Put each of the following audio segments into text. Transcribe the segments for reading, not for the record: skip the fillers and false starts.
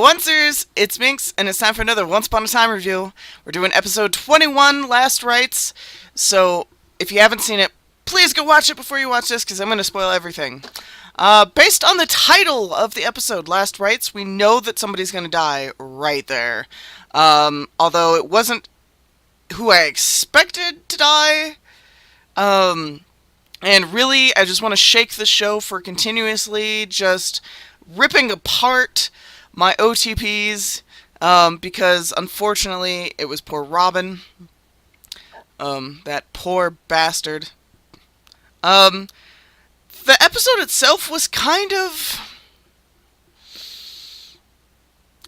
Oncers, it's Minx, and it's time for another Once Upon a Time review. We're doing episode 21, Last Rites. So, if you haven't seen it, please go watch it before you watch this, because I'm going to spoil everything. Based on the title of the episode, Last Rites, we know that somebody's going to die right there. Although it wasn't who I expected to die. And really, I just want to shake the show for continuously just ripping apart my OTPs, because unfortunately it was poor Robin. That poor bastard. The episode itself was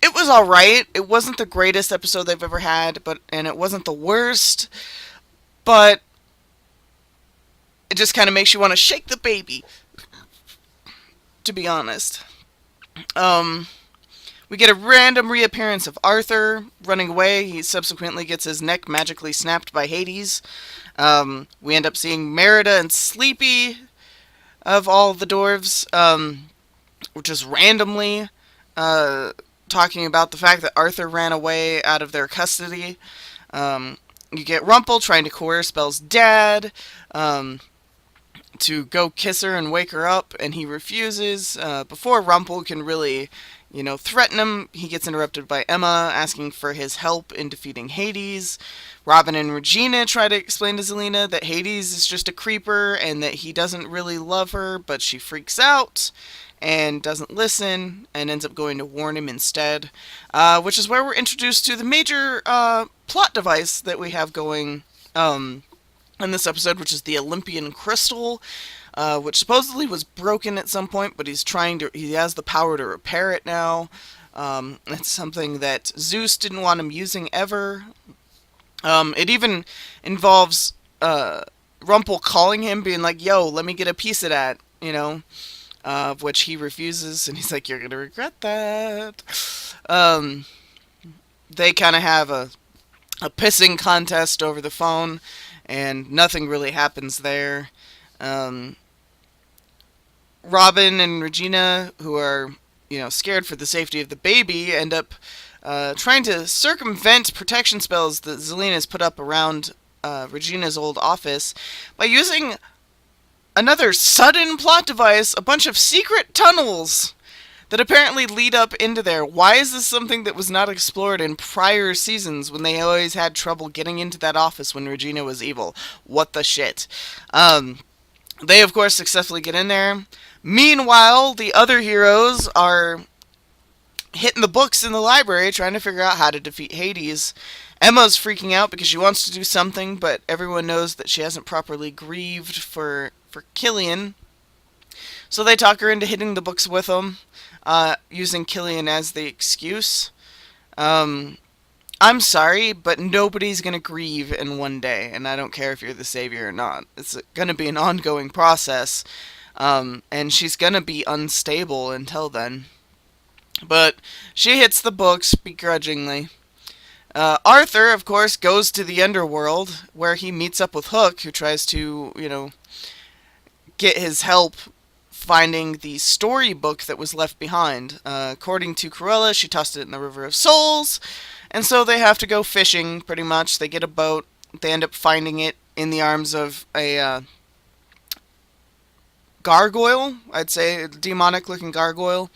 it was alright. It wasn't the greatest episode they've ever had, and it wasn't the worst, but it just kind of makes you want to shake the baby, to be honest. We get a random reappearance of Arthur running away. He subsequently gets his neck magically snapped by Hades. We end up seeing Merida and Sleepy, of all the dwarves, just randomly talking about the fact that Arthur ran away out of their custody. You get Rumpel trying to coerce Belle's dad to go kiss her and wake her up, and he refuses. Before Rumpel can really, threaten him, he gets interrupted by Emma asking for his help in defeating Hades. Robin and Regina try to explain to Zelena that Hades is just a creeper and that he doesn't really love her, but she freaks out and doesn't listen and ends up going to warn him instead. Which is where we're introduced to the major plot device that we have going in this episode, which is the Olympian Crystal, which supposedly was broken at some point, but he has the power to repair it now. It's something that Zeus didn't want him using ever. It even involves Rumpel calling him, being like, yo, let me get a piece of that, which he refuses, and he's like, you're gonna regret that. They kind of have a pissing contest over the phone, and nothing really happens there. Robin and Regina, who are, scared for the safety of the baby, end up trying to circumvent protection spells that Zelena has put up around Regina's old office by using another sudden plot device, a bunch of secret tunnels that apparently lead up into there. Why is this something that was not explored in prior seasons when they always had trouble getting into that office when Regina was evil? What the shit? They, of course, successfully get in there. Meanwhile, the other heroes are hitting the books in the library trying to figure out how to defeat Hades. Emma's freaking out because she wants to do something, but everyone knows that she hasn't properly grieved for Killian. So they talk her into hitting the books with him, using Killian as the excuse. I'm sorry, but nobody's going to grieve in one day, and I don't care if you're the savior or not. It's going to be an ongoing process, and she's going to be unstable until then. But she hits the books begrudgingly. Arthur, of course, goes to the underworld, where he meets up with Hook, who tries to, get his help finding the storybook that was left behind. According to Cruella, she tossed it in the River of Souls, and so they have to go fishing, pretty much. They get a boat. They end up finding it in the arms of a gargoyle, I'd say, a demonic-looking gargoyle.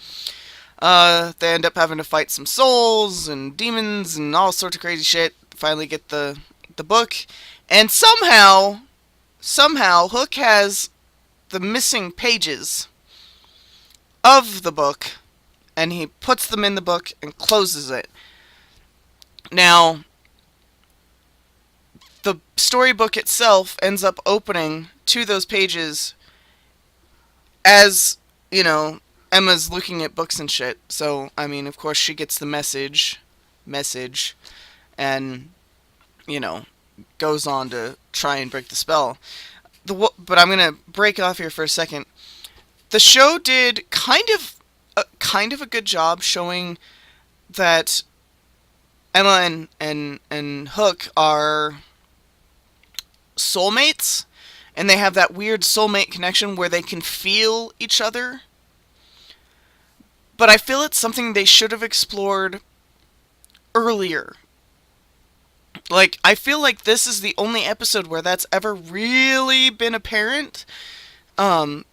They end up having to fight some souls and demons and all sorts of crazy shit. Finally get the book. And somehow, Hook has the missing pages of the book, and he puts them in the book and closes it. Now, the storybook itself ends up opening to those pages as, Emma's looking at books and shit. So, of course she gets the message, and, goes on to try and break the spell. But I'm going to break off here for a second. The show did kind of a good job showing that Emma and Hook are soulmates, and they have that weird soulmate connection where they can feel each other. but I feel it's something they should have explored earlier. Like, I feel like this is the only episode where that's ever really been apparent, um,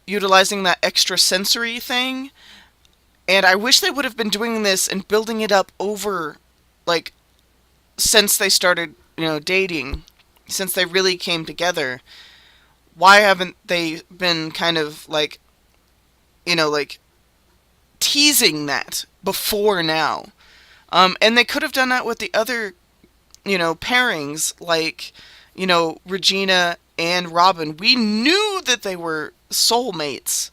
utilizing that extra sensory thing. And I wish they would have been doing this and building it up over, like, since they started, dating, since they really came together. Why haven't they been kind of, like, like, teasing that before now? And they could have done that with the other, pairings, like, Regina and Robin. We knew that they were soulmates,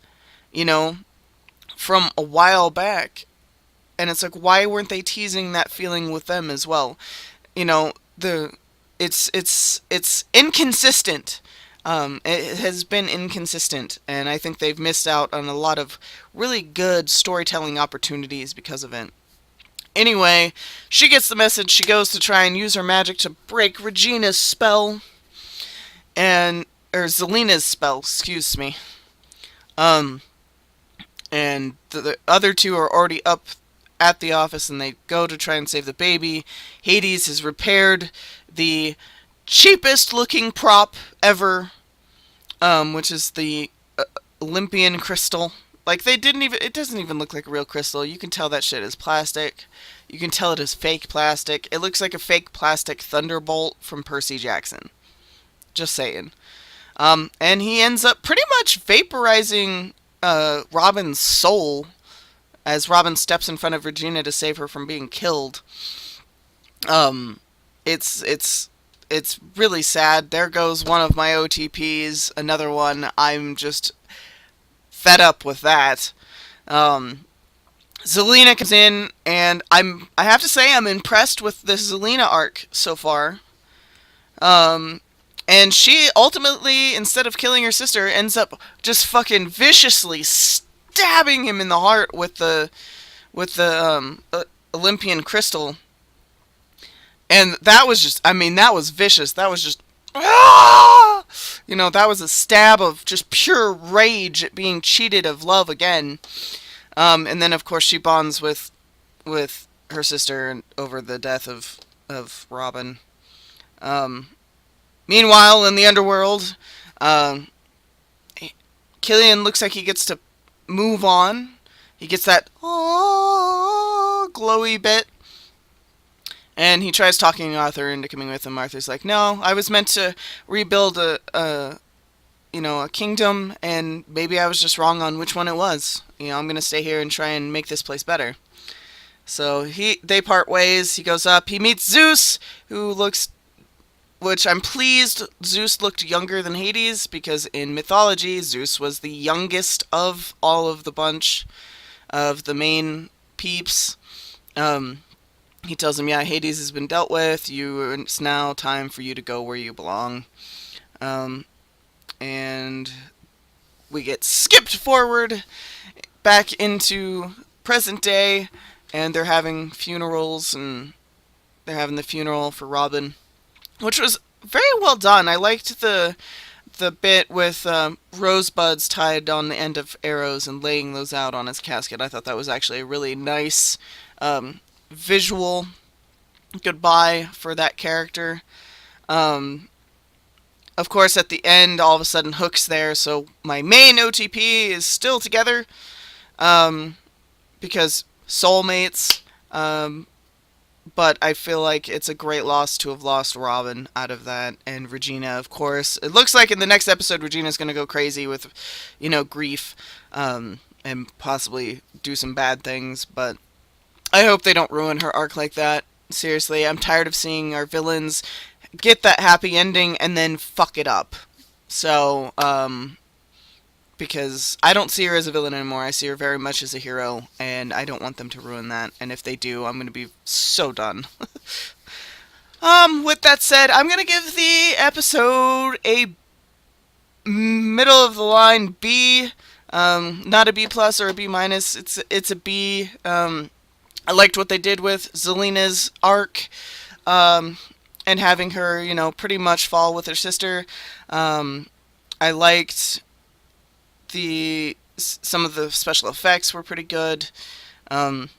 from a while back. And it's like, why weren't they teasing that feeling with them as well? The it's inconsistent. It has been inconsistent, and I think they've missed out on a lot of really good storytelling opportunities because of it. Anyway, she gets the message. She goes to try and use her magic to break Regina's spell, or Zelena's spell, excuse me. And the other two are already up at the office, and they go to try and save the baby. Hades has repaired the cheapest looking prop ever, which is the Olympian crystal. Like, it doesn't even look like a real crystal. You can tell that shit is plastic. You can tell it is fake plastic. It looks like a fake plastic thunderbolt from Percy Jackson. Just saying. And he ends up pretty much vaporizing Robin's soul as Robin steps in front of Regina to save her from being killed. It's really sad. There goes one of my OTPs. Another one. I'm just fed up with that. Zelena comes in, and I have to say I'm impressed with the Zelena arc so far. And she ultimately, instead of killing her sister, ends up just fucking viciously stabbing him in the heart with the Olympian crystal. And that was just, that was vicious. That was just, ah! That was a stab of just pure rage at being cheated of love again. And then, of course, she bonds with her sister over the death of Robin. Meanwhile, in the underworld, Killian looks like he gets to move on. He gets that glowy bit. And he tries talking Arthur into coming with him. Arthur's like, no, I was meant to rebuild a kingdom, and maybe I was just wrong on which one it was. I'm going to stay here and try and make this place better. So they part ways. He goes up. He meets Zeus, which I'm pleased Zeus looked younger than Hades, because in mythology, Zeus was the youngest of all of the bunch of the main peeps. He tells him, yeah, Hades has been dealt with. It's now time for you to go where you belong. And we get skipped forward back into present day, and they're having funerals, and they're having the funeral for Robin, which was very well done. I liked the bit with rosebuds tied on the end of arrows and laying those out on his casket. I thought that was actually a really nice visual goodbye for that character. Of course, at the end, all of a sudden, Hook's there, so my main OTP is still together, because soulmates, but I feel like it's a great loss to have lost Robin out of that, and Regina, of course. It looks like in the next episode, Regina's going to go crazy with, grief, and possibly do some bad things, but I hope they don't ruin her arc like that. Seriously, I'm tired of seeing our villains get that happy ending and then fuck it up. So, because I don't see her as a villain anymore. I see her very much as a hero, and I don't want them to ruin that. And if they do, I'm going to be so done. With that said, I'm going to give the episode a middle of the line B. Not a B plus or a B minus. It's a B. I liked what they did with Zelena's arc, and having her, pretty much fall with her sister. I liked the some of the special effects were pretty good. Um,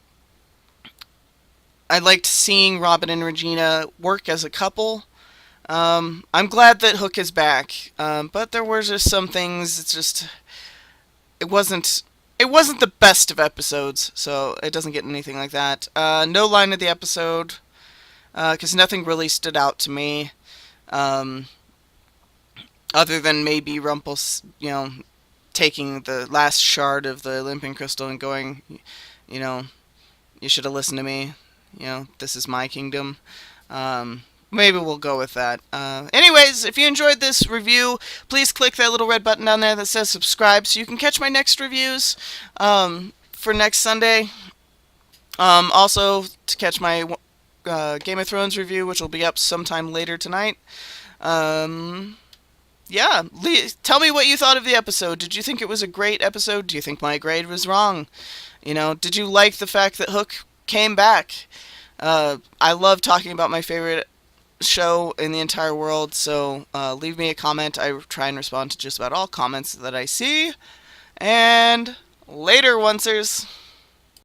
I liked seeing Robin and Regina work as a couple. I'm glad that Hook is back, but there were just some things. It wasn't it wasn't the best of episodes, so it doesn't get anything like that. No line of the episode, because nothing really stood out to me, um, other than maybe Rumple's, taking the last shard of the Olympian crystal and going, you know, you should have listened to me. This is my kingdom. Maybe we'll go with that. Anyways, if you enjoyed this review, please click that little red button down there that says subscribe so you can catch my next reviews for next Sunday. Also, to catch my Game of Thrones review, which will be up sometime later tonight. Yeah, tell me what you thought of the episode. Did you think it was a great episode? Do you think my grade was wrong? Did you like the fact that Hook came back? I love talking about my favorite show in the entire world, so leave me a comment. I try and respond to just about all comments that I see. And later, oncers.